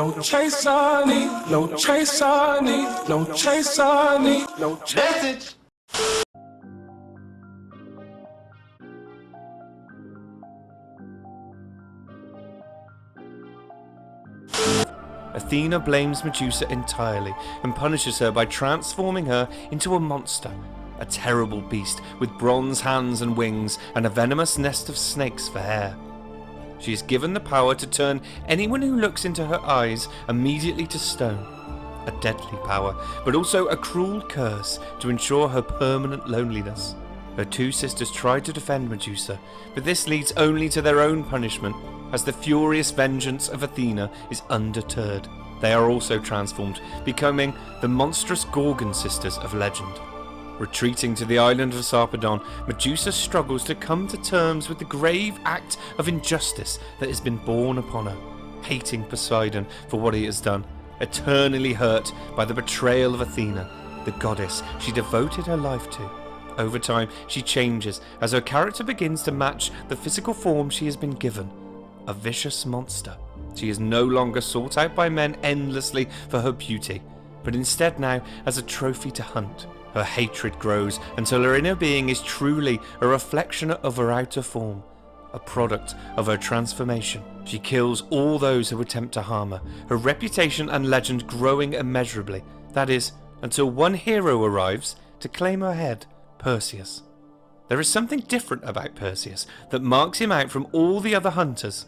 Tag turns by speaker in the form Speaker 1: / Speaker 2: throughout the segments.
Speaker 1: no chase I need, no chase I need, no chase I need, no chase.
Speaker 2: Athena blames Medusa entirely and punishes her by transforming her into a monster, a terrible beast with bronze hands and wings and a venomous nest of snakes for hair. She is given the power to turn anyone who looks into her eyes immediately to stone, a deadly power, but also a cruel curse to ensure her permanent loneliness. Her two sisters try to defend Medusa, but this leads only to their own punishment, as the furious vengeance of Athena is undeterred. They are also transformed, becoming the monstrous Gorgon sisters of legend. Retreating to the island of Sarpedon, Medusa struggles to come to terms with the grave act of injustice that has been borne upon her, hating Poseidon for what he has done, eternally hurt by the betrayal of Athena, the goddess she devoted her life to. Over time, she changes as her character begins to match the physical form she has been given, a vicious monster. She is no longer sought out by men endlessly for her beauty, but instead now as a trophy to hunt. Her hatred grows until her inner being is truly a reflection of her outer form, a product of her transformation. She kills all those who attempt to harm her, her reputation and legend growing immeasurably. That is, until one hero arrives to claim her head, Perseus. There is something different about Perseus that marks him out from all the other hunters.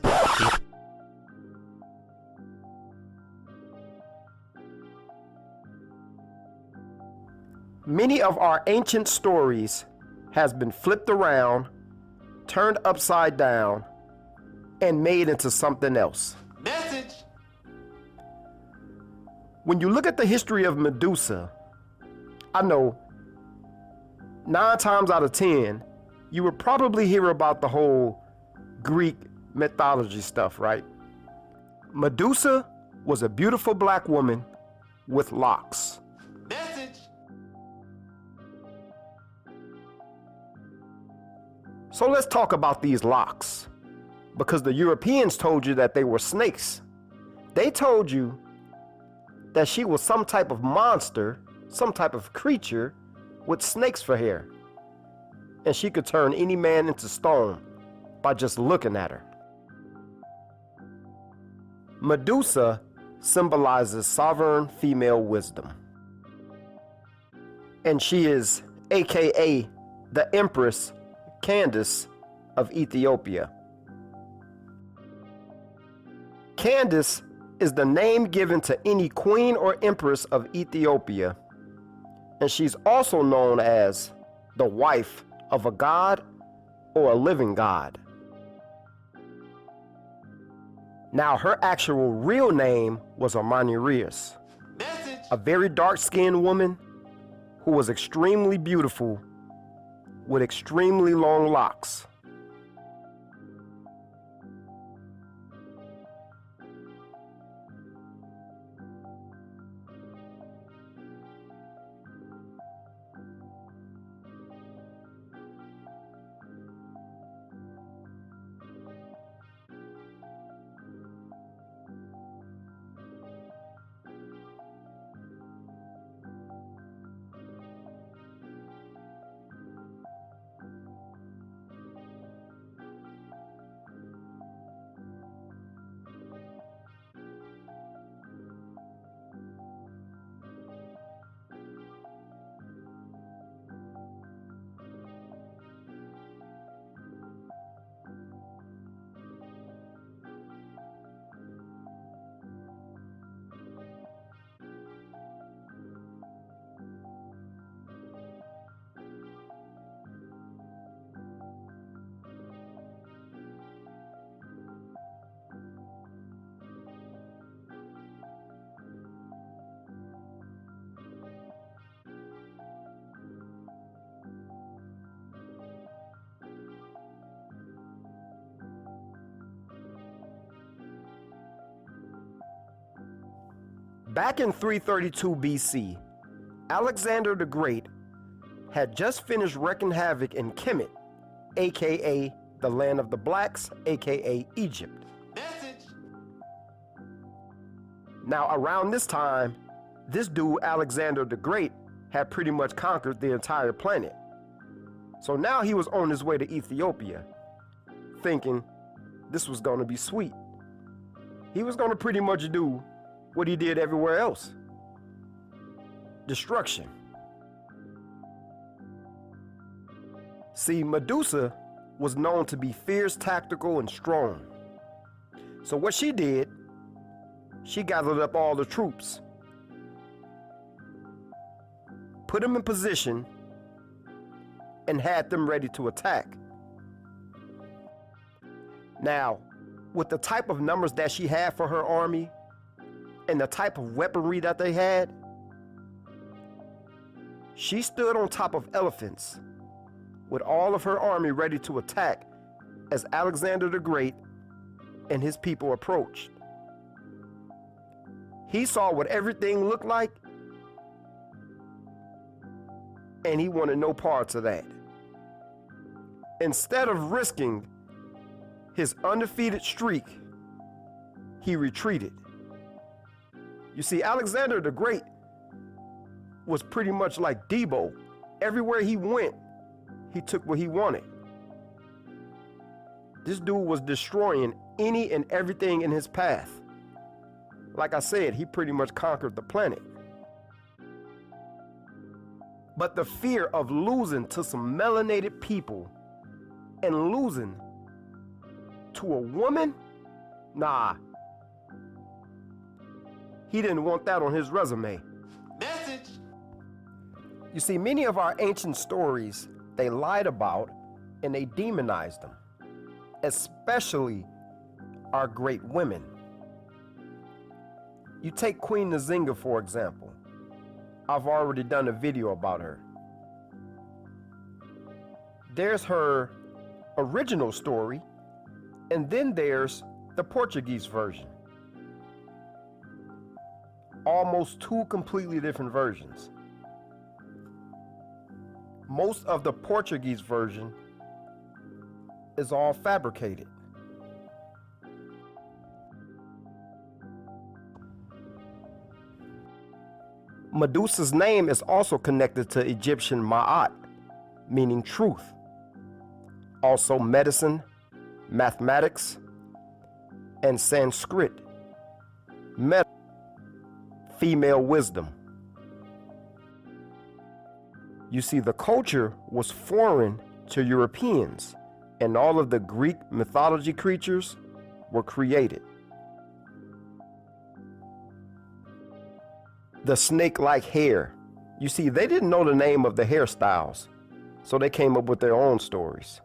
Speaker 3: Many of our ancient stories has been flipped around, turned upside down, and made into something else.
Speaker 4: Message!
Speaker 3: When you look at the history of Medusa, I know 9 times out of 10, you would probably hear about the whole Greek mythology stuff, right? Medusa was a beautiful black woman with locks.
Speaker 4: Message!
Speaker 3: So let's talk about these locks, because the Europeans told you that they were snakes. They told you that she was some type of monster, some type of creature with snakes for hair, and she could turn any man into stone by just looking at her. Medusa symbolizes sovereign female wisdom, and she is aka the Empress Candace of Ethiopia. Candace is the name given to any queen or empress of Ethiopia, and she's also known as the wife of a god or a living god. Now, her actual real name was Amanireus, a very dark-skinned woman who was extremely beautiful with extremely long locks. Back in 332 BC, Alexander the Great had just finished wreaking havoc in Kemet, aka the land of the blacks, aka Egypt.
Speaker 4: Message!
Speaker 3: Now, around this time, this dude, Alexander the Great, had pretty much conquered the entire planet. So now he was on his way to Ethiopia, thinking this was going to be sweet. He was going to pretty much do what he did everywhere else. Destruction. See, Medusa was known to be fierce, tactical, and strong. So what she did, she gathered up all the troops, put them in position, and had them ready to attack. Now, with the type of numbers that she had for her army and the type of weaponry that they had, she stood on top of elephants with all of her army ready to attack as Alexander the Great and his people approached. He saw what everything looked like, and he wanted no parts of that. Instead of risking his undefeated streak, he retreated. You see, Alexander the Great was pretty much like Debo. Everywhere he went, he took what he wanted. This dude was destroying any and everything in his path. Like I said, he pretty much conquered the planet. But the fear of losing to some melanated people and losing to a woman? Nah. He didn't want that on his resume.
Speaker 4: Message.
Speaker 3: You see, many of our ancient stories, they lied about and they demonized them, especially our great women. You take Queen Nzinga, for example. I've already done a video about her. There's her original story, and then there's the Portuguese version. Almost two completely different versions. Most of the Portuguese version is all fabricated. Medusa's name is also connected to Egyptian Ma'at, meaning truth. Also medicine, mathematics, and Sanskrit, female wisdom. You see, the culture was foreign to Europeans, and all of the Greek mythology creatures were created. The snake-like hair. You see, they didn't know the name of the hairstyles, so they came up with their own stories.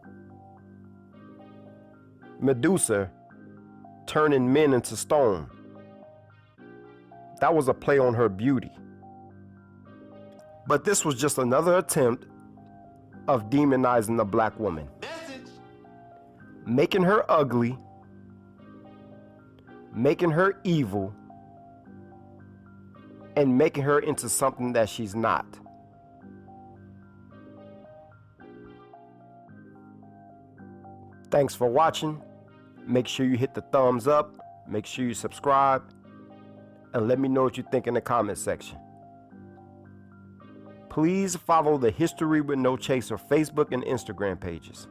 Speaker 3: Medusa turning men into stone. That was a play on her beauty. But this was just another attempt of demonizing the black woman.
Speaker 4: Message.
Speaker 3: Making her ugly, making her evil, and making her into something that she's not. Thanks for watching. Make sure you hit the thumbs up, make sure you subscribe, and let me know what you think in the comment section. Please follow the History with No Chaser Facebook and Instagram pages.